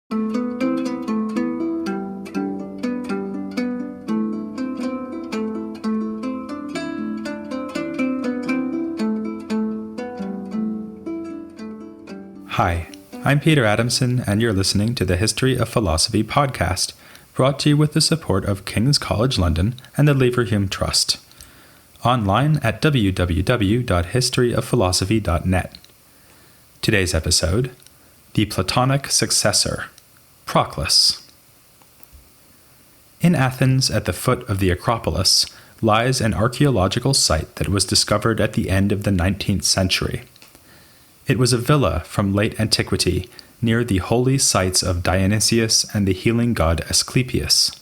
Hi, I'm Peter Adamson, and you're listening to the History of Philosophy podcast, brought to you with the support of King's College London and the Leverhulme Trust. Online at www.historyofphilosophy.net. Today's episode, The Platonic Successor, Proclus. In Athens, at the foot of the Acropolis, lies an archaeological site that was discovered at the end of the 19th century. It was a villa from late antiquity near the holy sites of Dionysius and the healing god Asclepius.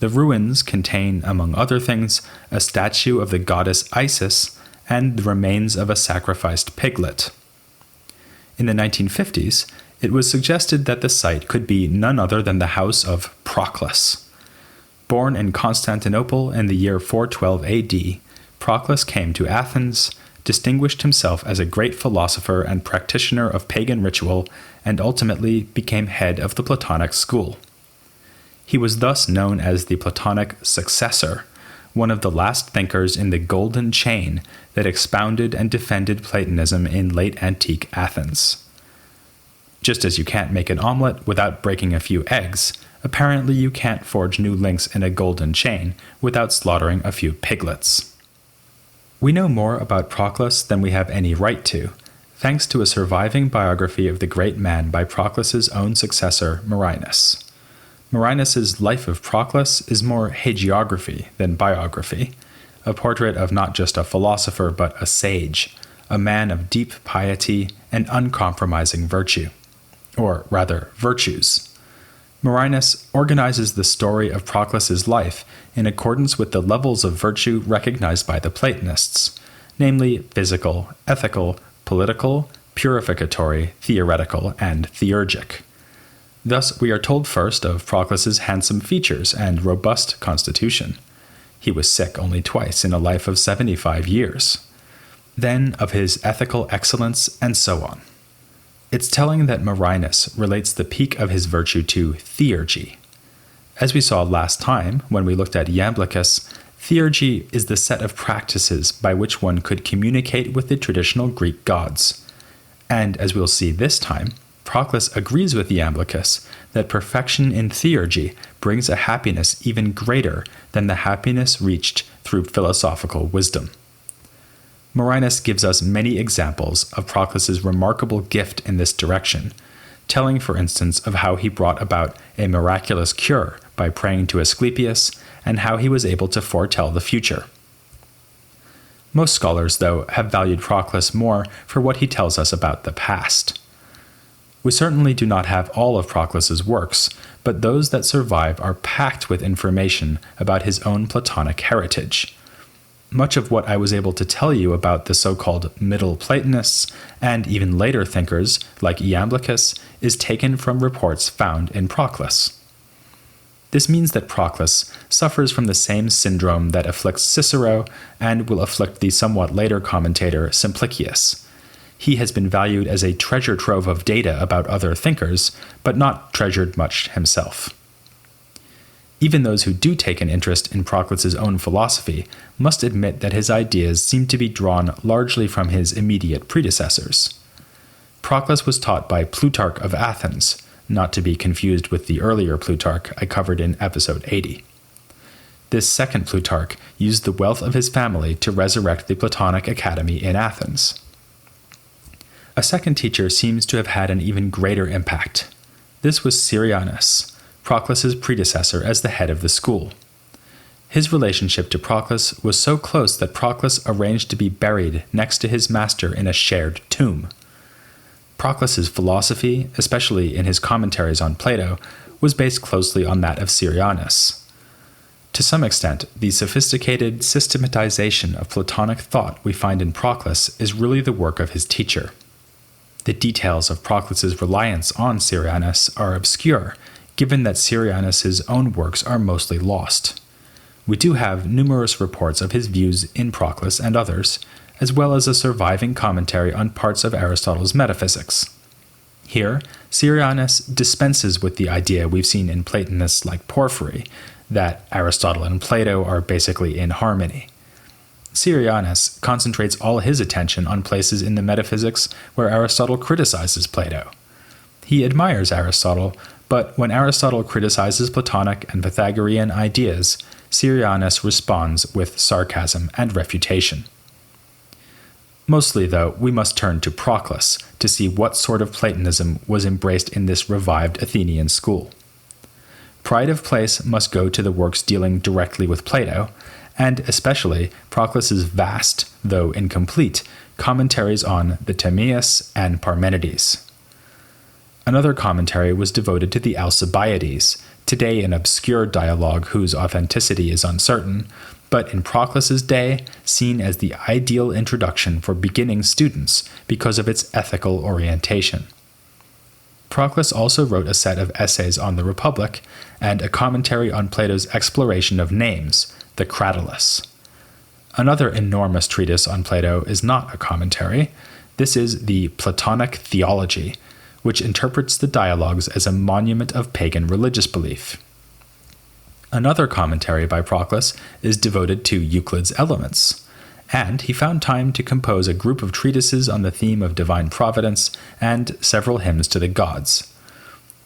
The ruins contain, among other things, a statue of the goddess Isis and the remains of a sacrificed piglet. In the 1950s, it was suggested that the site could be none other than the house of Proclus. Born in Constantinople in the year 412 AD, Proclus came to Athens, distinguished himself as a great philosopher and practitioner of pagan ritual, and ultimately became head of the Platonic school. He was thus known as the Platonic Successor, one of the last thinkers in the golden chain that expounded and defended Platonism in late antique Athens. Just as you can't make an omelet without breaking a few eggs, apparently you can't forge new links in a golden chain without slaughtering a few piglets. We know more about Proclus than we have any right to, thanks to a surviving biography of the great man by Proclus's own successor, Marinus. Marinus's Life of Proclus is more hagiography than biography, a portrait of not just a philosopher but a sage, a man of deep piety and uncompromising virtue. Or rather, virtues. Marinus organizes the story of Proclus's life in accordance with the levels of virtue recognized by the Platonists, namely physical, ethical, political, purificatory, theoretical, and theurgic. Thus, we are told first of Proclus's handsome features and robust constitution. He was sick only twice in a life of 75 years. Then of his ethical excellence, and so on. It's telling that Marinus relates the peak of his virtue to theurgy. As we saw last time when we looked at Iamblichus, theurgy is the set of practices by which one could communicate with the traditional Greek gods. And as we'll see this time, Proclus agrees with Iamblichus that perfection in theurgy brings a happiness even greater than the happiness reached through philosophical wisdom. Marinus gives us many examples of Proclus's remarkable gift in this direction, telling, for instance, of how he brought about a miraculous cure by praying to Asclepius, and how he was able to foretell the future. Most scholars, though, have valued Proclus more for what he tells us about the past. We certainly do not have all of Proclus's works, but those that survive are packed with information about his own Platonic heritage. Much of what I was able to tell you about the so-called Middle Platonists and even later thinkers like Iamblichus is taken from reports found in Proclus. This means that Proclus suffers from the same syndrome that afflicts Cicero and will afflict the somewhat later commentator Simplicius. He has been valued as a treasure trove of data about other thinkers, but not treasured much himself. Even those who do take an interest in Proclus's own philosophy must admit that his ideas seem to be drawn largely from his immediate predecessors. Proclus was taught by Plutarch of Athens, not to be confused with the earlier Plutarch I covered in episode 80. This second Plutarch used the wealth of his family to resurrect the Platonic Academy in Athens. A second teacher seems to have had an even greater impact. This was Syrianus, Proclus's predecessor as the head of the school. His relationship to Proclus was so close that Proclus arranged to be buried next to his master in a shared tomb. Proclus's philosophy, especially in his commentaries on Plato, was based closely on that of Syrianus. To some extent, the sophisticated systematization of Platonic thought we find in Proclus is really the work of his teacher. The details of Proclus's reliance on Syrianus are obscure, given that Syrianus's own works are mostly lost. We do have numerous reports of his views in Proclus and others, as well as a surviving commentary on parts of Aristotle's metaphysics. Here, Syrianus dispenses with the idea we've seen in Platonists like Porphyry, that Aristotle and Plato are basically in harmony. Syrianus concentrates all his attention on places in the metaphysics where Aristotle criticizes Plato. He admires Aristotle, but when Aristotle criticizes Platonic and Pythagorean ideas, Syrianus responds with sarcasm and refutation. Mostly, though, we must turn to Proclus to see what sort of Platonism was embraced in this revived Athenian school. Pride of place must go to the works dealing directly with Plato, and especially Proclus's vast, though incomplete, commentaries on the Timaeus and Parmenides. Another commentary was devoted to the Alcibiades, today an obscure dialogue whose authenticity is uncertain, but in Proclus's day seen as the ideal introduction for beginning students because of its ethical orientation. Proclus also wrote a set of essays on the Republic and a commentary on Plato's exploration of names, the Cratylus. Another enormous treatise on Plato is not a commentary. This is the Platonic Theology, which interprets the dialogues as a monument of pagan religious belief. Another commentary by Proclus is devoted to Euclid's Elements, and he found time to compose a group of treatises on the theme of divine providence and several hymns to the gods.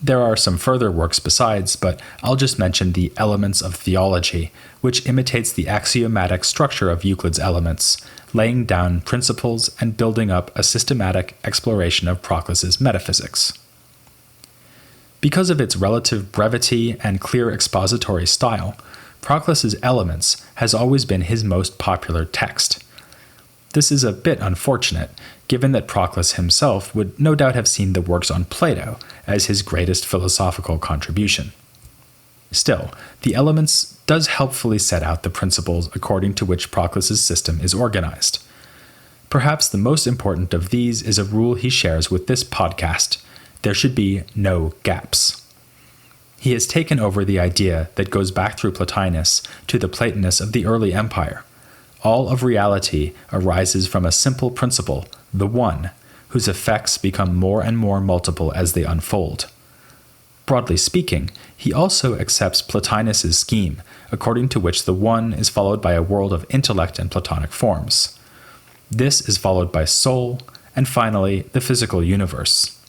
There are some further works besides, but I'll just mention the Elements of Theology, which imitates the axiomatic structure of Euclid's Elements, laying down principles and building up a systematic exploration of Proclus's metaphysics. Because of its relative brevity and clear expository style, Proclus's Elements has always been his most popular text. This is a bit unfortunate, given that Proclus himself would no doubt have seen the works on Plato as his greatest philosophical contribution. Still, the Elements does helpfully set out the principles according to which Proclus's system is organized. Perhaps the most important of these is a rule he shares with this podcast: there should be no gaps. He has taken over the idea that goes back through Plotinus to the Platonists of the early empire. All of reality arises from a simple principle, the One, whose effects become more and more multiple as they unfold. Broadly speaking, he also accepts Plotinus's scheme, according to which the One is followed by a world of intellect and Platonic forms. This is followed by soul, and finally, the physical universe.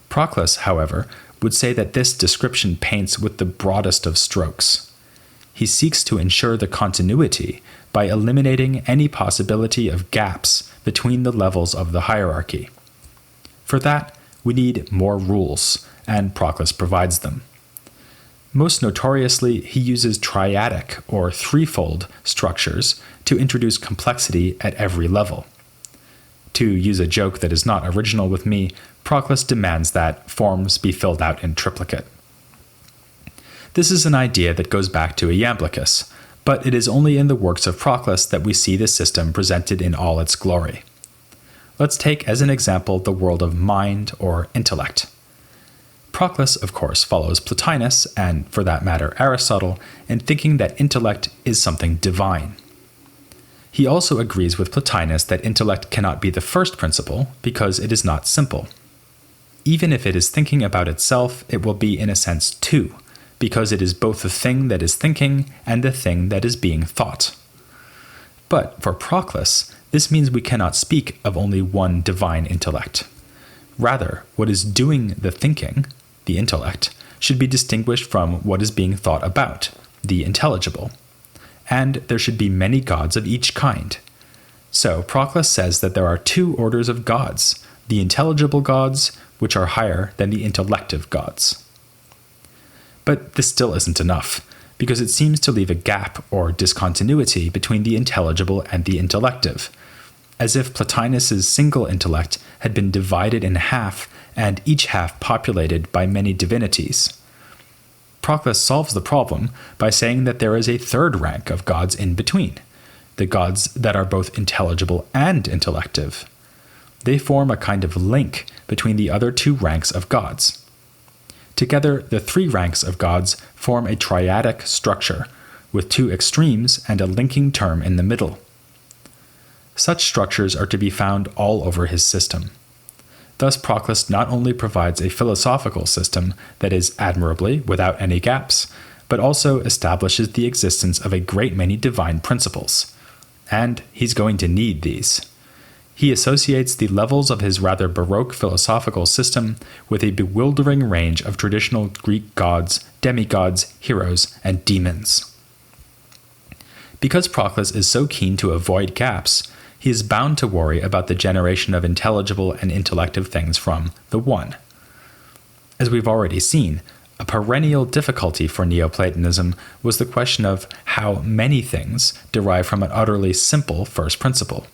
Proclus, however, would say that this description paints with the broadest of strokes. He seeks to ensure the continuity by eliminating any possibility of gaps between the levels of the hierarchy. For that, we need more rules, and Proclus provides them. Most notoriously, he uses triadic or threefold structures to introduce complexity at every level. To use a joke that is not original with me, Proclus demands that forms be filled out in triplicate. This is an idea that goes back to Iamblichus, but it is only in the works of Proclus that we see the system presented in all its glory. Let's take as an example the world of mind or intellect. Proclus, of course, follows Plotinus, and for that matter Aristotle, in thinking that intellect is something divine. He also agrees with Plotinus that intellect cannot be the first principle because it is not simple. Even if it is thinking about itself, it will be in a sense two, because it is both the thing that is thinking and the thing that is being thought. But for Proclus, this means we cannot speak of only one divine intellect. Rather, what is doing the thinking, the intellect, should be distinguished from what is being thought about, the intelligible. And there should be many gods of each kind. So Proclus says that there are two orders of gods, the intelligible gods, which are higher than the intellective gods. But this still isn't enough, because it seems to leave a gap or discontinuity between the intelligible and the intellective, as if Plotinus's single intellect had been divided in half and each half populated by many divinities. Proclus solves the problem by saying that there is a third rank of gods in between, the gods that are both intelligible and intellective. They form a kind of link between the other two ranks of gods. Together, the three ranks of gods form a triadic structure, with two extremes and a linking term in the middle. Such structures are to be found all over his system. Thus, Proclus not only provides a philosophical system that is admirably without any gaps, but also establishes the existence of a great many divine principles. And he's going to need these. He associates the levels of his rather baroque philosophical system with a bewildering range of traditional Greek gods, demigods, heroes, and demons. Because Proclus is so keen to avoid gaps, he is bound to worry about the generation of intelligible and intellective things from the One. As we've already seen, a perennial difficulty for Neoplatonism was the question of how many things derive from an utterly simple first principle.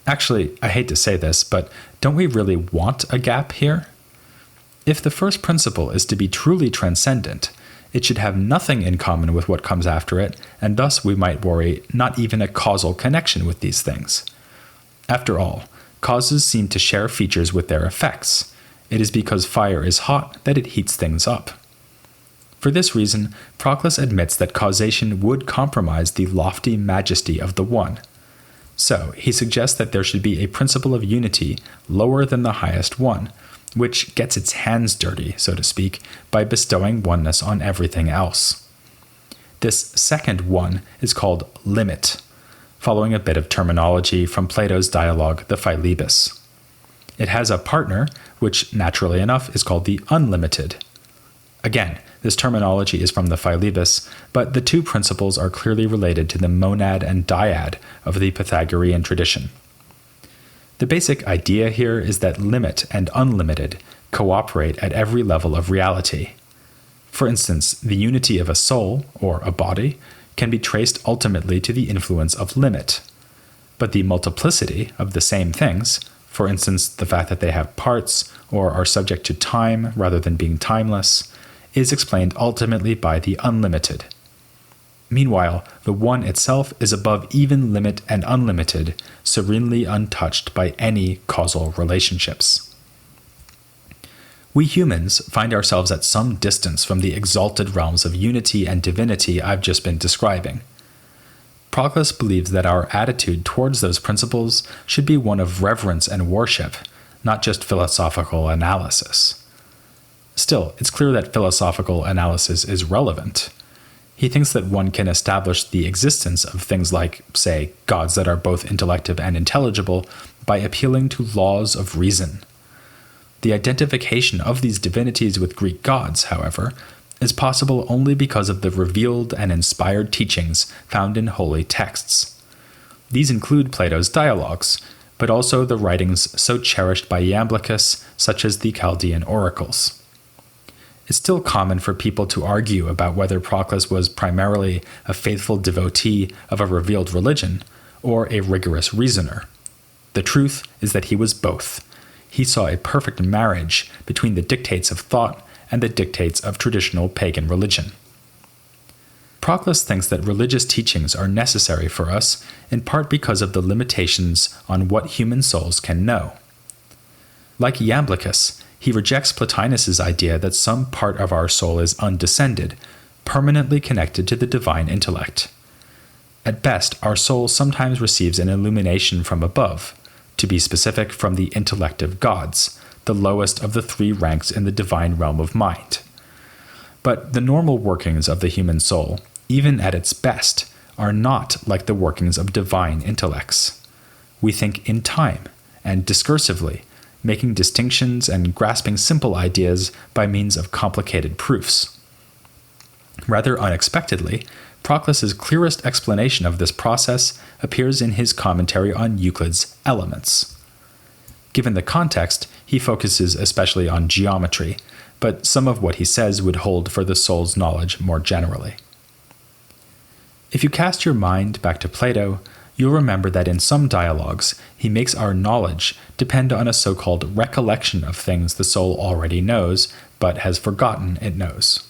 Actually, I hate to say this, but don't we really want a gap here? If the first principle is to be truly transcendent, it should have nothing in common with what comes after it, and thus we might worry not even a causal connection with these things. After all, causes seem to share features with their effects. It is because fire is hot that it heats things up. For this reason, Proclus admits that causation would compromise the lofty majesty of the One. So, he suggests that there should be a principle of unity lower than the highest one, which gets its hands dirty, so to speak, by bestowing oneness on everything else. This second one is called limit, following a bit of terminology from Plato's dialogue, the Philebus. It has a partner, which naturally enough is called the unlimited. Again, this terminology is from the Philebus, but the two principles are clearly related to the monad and dyad of the Pythagorean tradition. The basic idea here is that limit and unlimited cooperate at every level of reality. For instance, the unity of a soul, or a body, can be traced ultimately to the influence of limit. But the multiplicity of the same things, for instance, the fact that they have parts or are subject to time rather than being timeless, is explained ultimately by the unlimited. Meanwhile, the One itself is above even limit and unlimited, serenely untouched by any causal relationships. We humans find ourselves at some distance from the exalted realms of unity and divinity I've just been describing. Proclus believes that our attitude towards those principles should be one of reverence and worship, not just philosophical analysis. Still, it's clear that philosophical analysis is relevant. He thinks that one can establish the existence of things like, say, gods that are both intellective and intelligible by appealing to laws of reason. The identification of these divinities with Greek gods, however, is possible only because of the revealed and inspired teachings found in holy texts. These include Plato's dialogues, but also the writings so cherished by Iamblichus, such as the Chaldean oracles. It's still common for people to argue about whether Proclus was primarily a faithful devotee of a revealed religion or a rigorous reasoner. The truth is that he was both. He saw a perfect marriage between the dictates of thought and the dictates of traditional pagan religion. Proclus thinks that religious teachings are necessary for us, in part because of the limitations on what human souls can know. Like Iamblichus, he rejects Plotinus's idea that some part of our soul is undescended, permanently connected to the divine intellect. At best, our soul sometimes receives an illumination from above, to be specific, from the intellective gods, the lowest of the three ranks in the divine realm of mind. But the normal workings of the human soul, even at its best, are not like the workings of divine intellects. We think in time and discursively, making distinctions and grasping simple ideas by means of complicated proofs. Rather unexpectedly, Proclus's clearest explanation of this process appears in his commentary on Euclid's Elements. Given the context, he focuses especially on geometry, but some of what he says would hold for the soul's knowledge more generally. If you cast your mind back to Plato, you'll remember that in some dialogues, he makes our knowledge depend on a so-called recollection of things the soul already knows, but has forgotten it knows.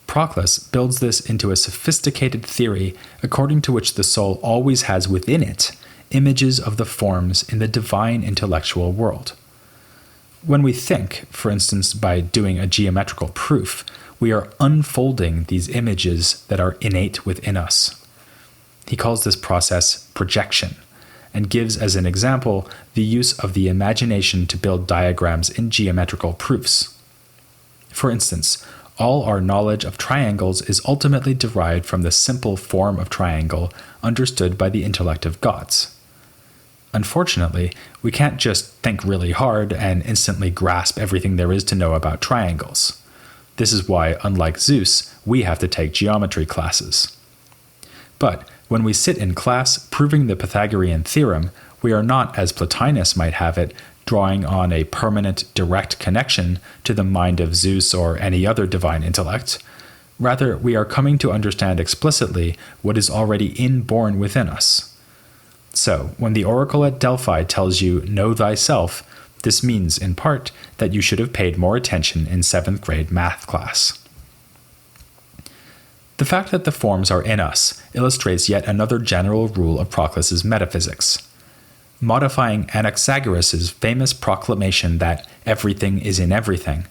Proclus builds this into a sophisticated theory according to which the soul always has within it images of the forms in the divine intellectual world. When we think, for instance, by doing a geometrical proof, we are unfolding these images that are innate within us. He calls this process projection, and gives as an example the use of the imagination to build diagrams in geometrical proofs. For instance, all our knowledge of triangles is ultimately derived from the simple form of triangle understood by the intellect of gods. Unfortunately, we can't just think really hard and instantly grasp everything there is to know about triangles. This is why, unlike Zeus, we have to take geometry classes. But when we sit in class proving the Pythagorean theorem, we are not, as Plotinus might have it, drawing on a permanent, direct connection to the mind of Zeus or any other divine intellect. Rather, we are coming to understand explicitly what is already inborn within us. So, when the oracle at Delphi tells you, "Know thyself," this means, in part, that you should have paid more attention in 7th grade math class. The fact that the forms are in us illustrates yet another general rule of Proclus's metaphysics. Modifying Anaxagoras's famous proclamation that everything is in everything,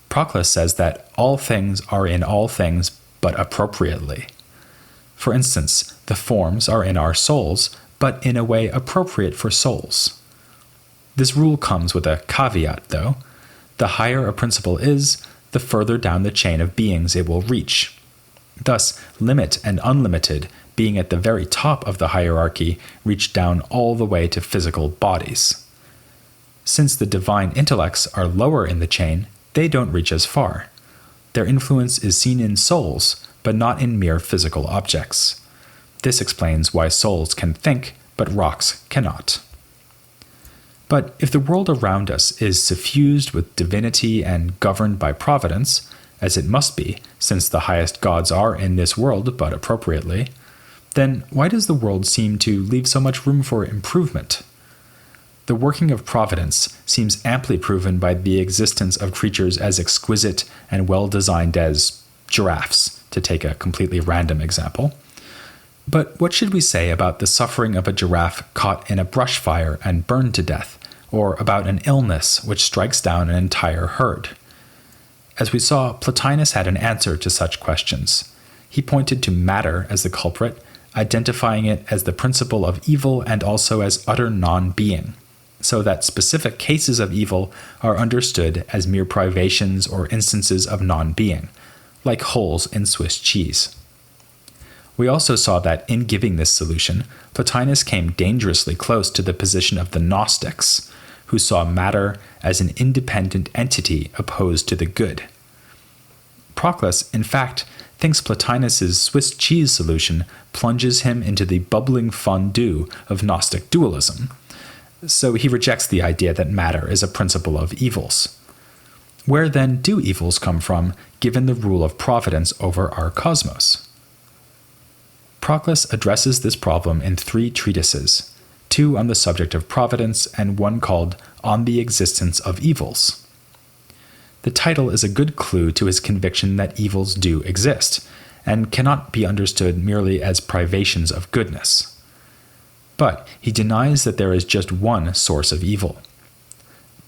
Proclus says that all things are in all things, but appropriately. For instance, the forms are in our souls, but in a way appropriate for souls. This rule comes with a caveat, though. The higher a principle is, the further down the chain of beings it will reach. Thus, limit and unlimited, being at the very top of the hierarchy, reach down all the way to physical bodies. Since the divine intellects are lower in the chain, they don't reach as far. Their influence is seen in souls, but not in mere physical objects. This explains why souls can think, but rocks cannot. But if the world around us is suffused with divinity and governed by providence, as it must be, since the highest gods are in this world but appropriately, then why does the world seem to leave so much room for improvement? The working of providence seems amply proven by the existence of creatures as exquisite and well-designed as giraffes, to take a completely random example. But what should we say about the suffering of a giraffe caught in a brush fire and burned to death, or about an illness which strikes down an entire herd? As we saw, Plotinus had an answer to such questions. He pointed to matter as the culprit, identifying it as the principle of evil and also as utter non-being, so that specific cases of evil are understood as mere privations or instances of non-being, like holes in Swiss cheese. We also saw that in giving this solution, Plotinus came dangerously close to the position of the Gnostics, who saw matter as an independent entity opposed to the good. Proclus, in fact, thinks Plotinus's Swiss cheese solution plunges him into the bubbling fondue of Gnostic dualism, so he rejects the idea that matter is a principle of evils. Where then do evils come from, given the rule of providence over our cosmos? Proclus addresses this problem in 3 treatises, 2 on the subject of providence and one called On the Existence of Evils. The title is a good clue to his conviction that evils do exist, and cannot be understood merely as privations of goodness. But he denies that there is just one source of evil.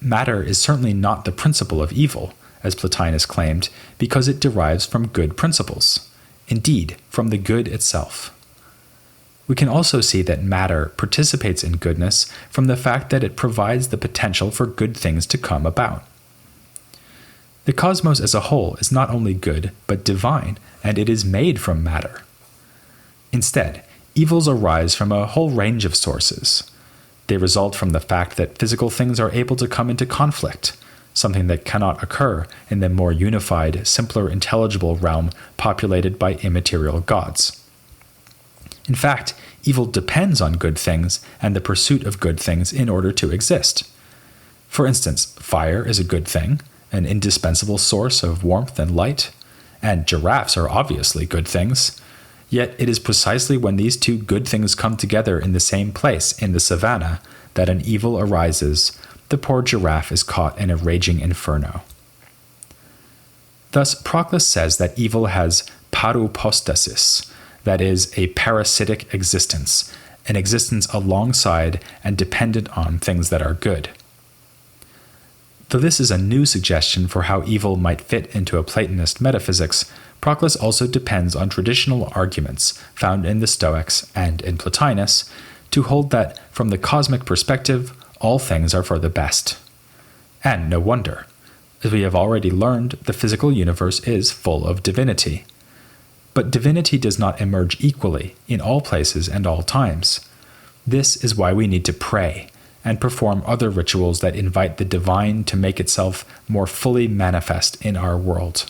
Matter is certainly not the principle of evil, as Plotinus claimed, because it derives from good principles. Indeed, from the good itself. We can also see that matter participates in goodness from the fact that it provides the potential for good things to come about. The cosmos as a whole is not only good, but divine, and it is made from matter. Instead, evils arise from a whole range of sources. They result from the fact that physical things are able to come into conflict, something that cannot occur in the more unified, simpler, intelligible realm populated by immaterial gods. In fact, evil depends on good things and the pursuit of good things in order to exist. For instance, fire is a good thing, an indispensable source of warmth and light, and giraffes are obviously good things. Yet it is precisely when these 2 good things come together in the same place in the savannah that an evil arises. The poor giraffe is caught in a raging inferno. Thus, Proclus says that evil has paroupostasis, that is, a parasitic existence, an existence alongside and dependent on things that are good. Though this is a new suggestion for how evil might fit into a Platonist metaphysics, Proclus also depends on traditional arguments found in the Stoics and in Plotinus to to hold that, from the cosmic perspective, all things are for the best. And no wonder. As we have already learned, the physical universe is full of divinity. But divinity does not emerge equally in all places and all times. This is why we need to pray and perform other rituals that invite the divine to make itself more fully manifest in our world.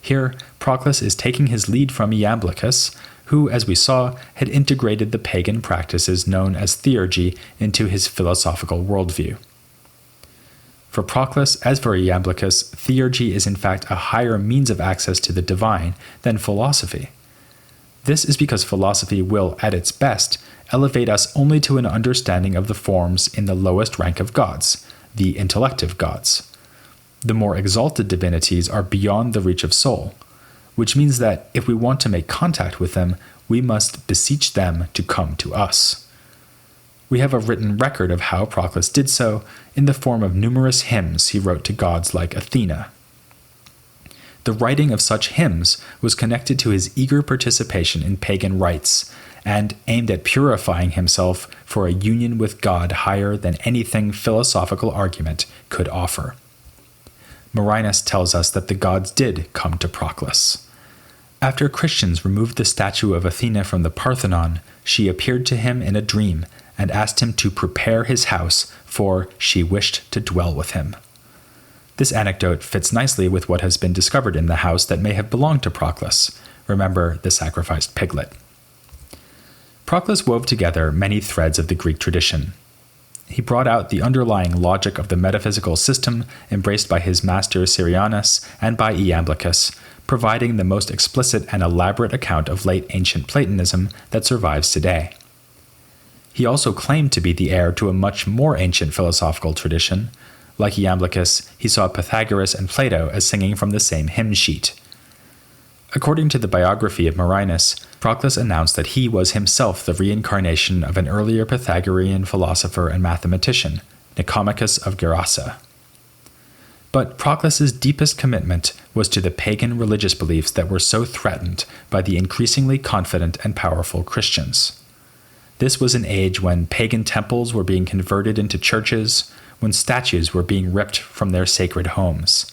Here, Proclus is taking his lead from Iamblichus, who, as we saw, had integrated the pagan practices known as theurgy into his philosophical worldview. For Proclus, as for Iamblichus, theurgy is in fact a higher means of access to the divine than philosophy. This is because philosophy will, at its best, elevate us only to an understanding of the forms in the lowest rank of gods, the intellective gods. The more exalted divinities are beyond the reach of soul, which means that if we want to make contact with them, we must beseech them to come to us. We have a written record of how Proclus did so in the form of numerous hymns he wrote to gods like Athena. The writing of such hymns was connected to his eager participation in pagan rites and aimed at purifying himself for a union with God higher than anything philosophical argument could offer. Marinus tells us that the gods did come to Proclus. After Christians removed the statue of Athena from the Parthenon, she appeared to him in a dream and asked him to prepare his house, for she wished to dwell with him. This anecdote fits nicely with what has been discovered in the house that may have belonged to Proclus. Remember the sacrificed piglet. Proclus wove together many threads of the Greek tradition. He brought out the underlying logic of the metaphysical system embraced by his master Syrianus and by Iamblichus, providing the most explicit and elaborate account of late ancient Platonism that survives today. He also claimed to be the heir to a much more ancient philosophical tradition. Like Iamblichus, he saw Pythagoras and Plato as singing from the same hymn sheet. According to the biography of Marinus, Proclus announced that he was himself the reincarnation of an earlier Pythagorean philosopher and mathematician, Nicomachus of Gerasa. But Proclus's deepest commitment was to the pagan religious beliefs that were so threatened by the increasingly confident and powerful Christians. This was an age when pagan temples were being converted into churches, when statues were being ripped from their sacred homes.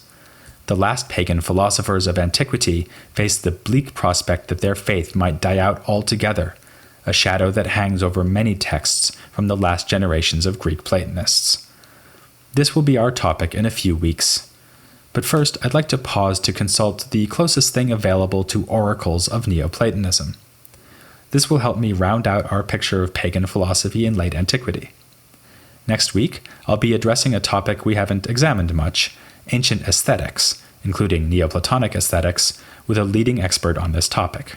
The last pagan philosophers of antiquity faced the bleak prospect that their faith might die out altogether, a shadow that hangs over many texts from the last generations of Greek Platonists. This will be our topic in a few weeks. But first, I'd like to pause to consult the closest thing available to oracles of Neoplatonism. This will help me round out our picture of pagan philosophy in late antiquity. Next week, I'll be addressing a topic we haven't examined much, ancient aesthetics, including Neoplatonic aesthetics, with a leading expert on this topic.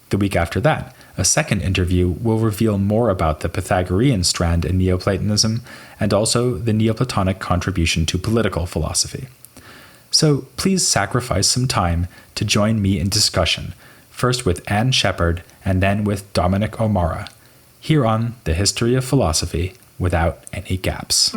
The week after that, a second interview will reveal more about the Pythagorean strand in Neoplatonism and also the Neoplatonic contribution to political philosophy. So please sacrifice some time to join me in discussion, first with Anne Shepard and then with Dominic O'Mara, here on The History of Philosophy Without Any Gaps.